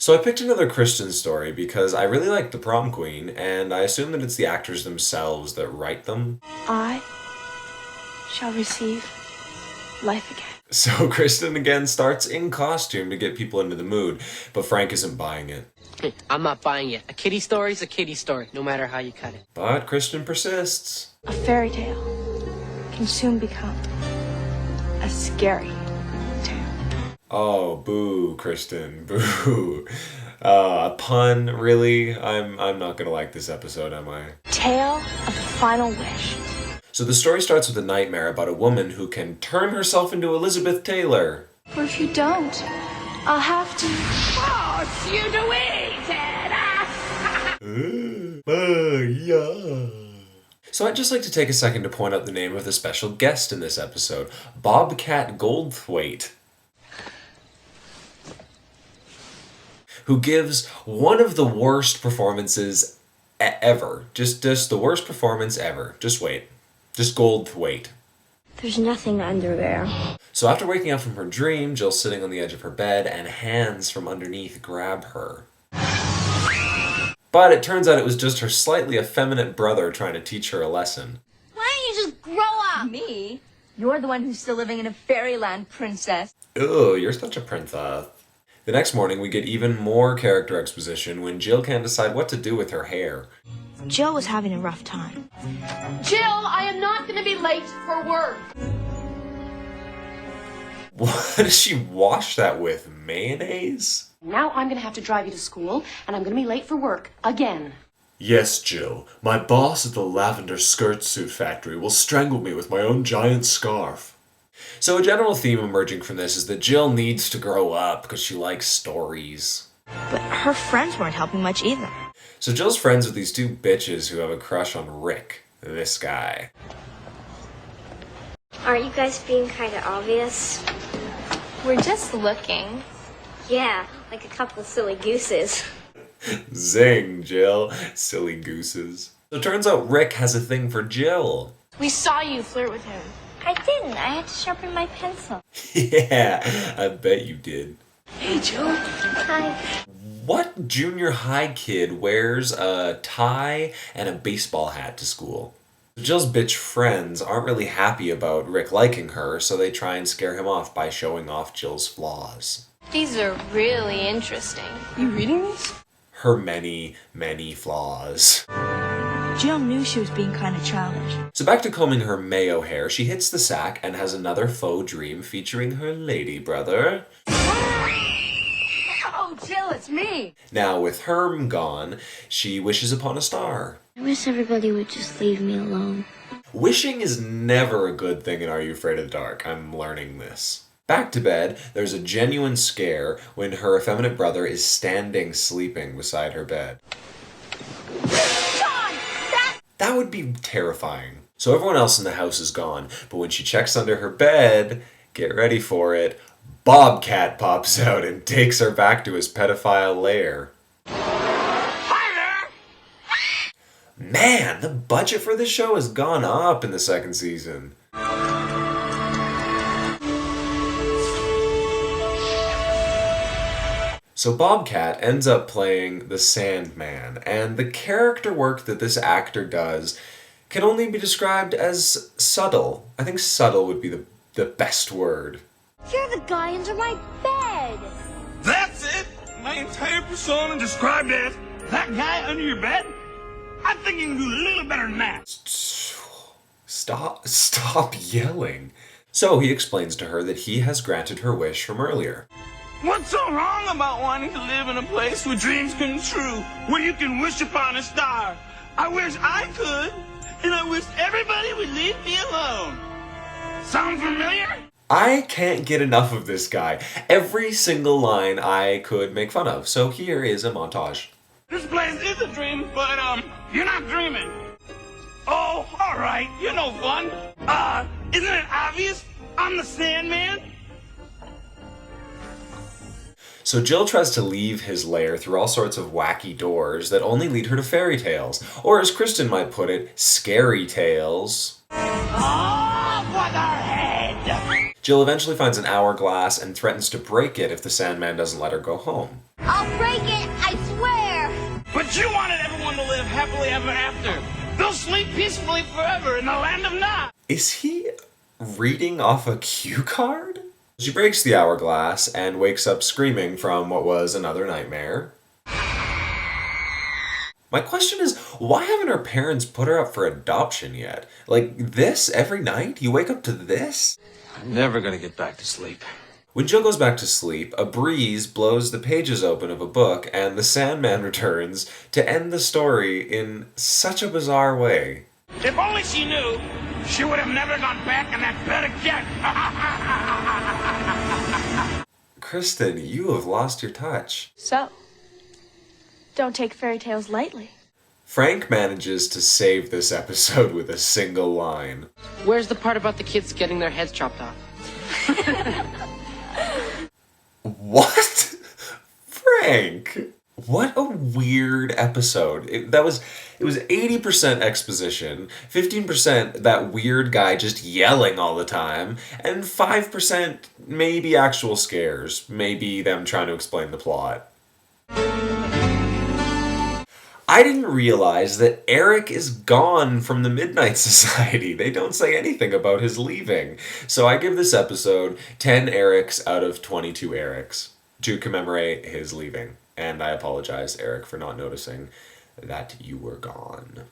So I picked another Kristen story because I really like The Prom Queen, and I assume that it's the actors themselves that write them. I shall receive life again. So Kristen again starts in costume to get people into the mood, but Frank isn't buying it. I'm not buying it. A kiddie story's a kiddie story, no matter how you cut it. But Kristen persists. A fairy tale can soon become a scary tale. Oh, boo, Kristen, boo. A pun, really? I'm not gonna like this episode, am I? Tale of the final wish. So the story starts with a nightmare about a woman who can turn herself into Elizabeth Taylor. Or if you don't, I'll have to force you to eat it! Yeah. So I'd just like to take a second to point out the name of the special guest in this episode, Bobcat Goldthwait, who gives one of the worst performances ever. Just the worst performance ever. Just wait. Just Goldthwait. There's nothing under there. So after waking up from her dream, Jill's sitting on the edge of her bed and hands from underneath grab her. But it turns out it was just her slightly effeminate brother trying to teach her a lesson. Why don't you just grow up? Me? You're the one who's still living in a fairyland, princess. Ugh, you're such a princess. The next morning, we get even more character exposition when Jill can't decide what to do with her hair. Jill was having a rough time. Jill, I am not going to be late for work. What does she wash that with? Mayonnaise? Now I'm going to have to drive you to school, and I'm going to be late for work again. Yes, Jill. My boss at the lavender skirt suit factory will strangle me with my own giant scarf. So a general theme emerging from this is that Jill needs to grow up because she likes stories. But her friends weren't helping much either. So Jill's friends with these two bitches who have a crush on Rick, this guy. Aren't you guys being kind of obvious? We're just looking. Yeah, like a couple silly gooses. Zing, Jill. Silly gooses. So it turns out Rick has a thing for Jill. We saw you flirt with him. I didn't. I had to sharpen my pencil. Yeah, I bet you did. Hey, Jill. Hi. What junior high kid wears a tie and a baseball hat to school? Jill's bitch friends aren't really happy about Rick liking her, so they try and scare him off by showing off Jill's flaws. These are really interesting. You reading these? Her many, many flaws. Jill knew she was being kind of childish. So back to combing her mayo hair, she hits the sack and has another faux dream featuring her lady brother. Oh, Jill, it's me. Now, with Herm gone, she wishes upon a star. I wish everybody would just leave me alone. Wishing is never a good thing in Are You Afraid of the Dark? I'm learning this. Back to bed, there's a genuine scare when her effeminate brother is standing sleeping beside her bed. That would be terrifying. So everyone else in the house is gone, but when she checks under her bed, get ready for it, Bobcat pops out and takes her back to his pedophile lair. Man, the budget for this show has gone up in the second season. So Bobcat ends up playing the Sandman, and the character work that this actor does can only be described as subtle. I think subtle would be the best word. You're the guy under my bed. That's it! My entire persona described as that guy under your bed? I think you can do a little better than that. Stop yelling. So he explains to her that he has granted her wish from earlier. What's so wrong about wanting to live in a place where dreams come true, where you can wish upon a star? I wish I could, and I wish everybody would leave me alone. Sound familiar? I can't get enough of this guy. Every single line I could make fun of. So here is a montage. This place is a dream, but, you're not dreaming. Oh, alright, you're no fun. Isn't it obvious? I'm the Sandman. So Jill tries to leave his lair through all sorts of wacky doors that only lead her to fairy tales. Or as Kristen might put it, scary tales. Off with her head! Jill eventually finds an hourglass and threatens to break it if the Sandman doesn't let her go home. I'll I'll break it, I swear! But you wanted everyone to live happily ever after. They'll sleep peacefully forever in the land of Nod. Is he reading off a cue card? She breaks the hourglass and wakes up screaming from what was another nightmare. My question is, why haven't her parents put her up for adoption yet? Like, this every night? You wake up to this? I'm never gonna get back to sleep. When Jill goes back to sleep, a breeze blows the pages open of a book, and the Sandman returns to end the story in such a bizarre way. If only she knew, she would have never gone back in that bed again. Kristen, you have lost your touch. So, don't take fairy tales lightly. Frank manages to save this episode with a single line. Where's the part about the kids getting their heads chopped off? What? Frank! What a weird episode. It was 80% exposition, 15% that weird guy just yelling all the time, and 5% maybe actual scares, maybe them trying to explain the plot. I didn't realize that Eric is gone from the Midnight Society. They don't say anything about his leaving. So I give this episode 10 Erics out of 22 Erics to commemorate his leaving. And I apologize, Eric, for not noticing that you were gone.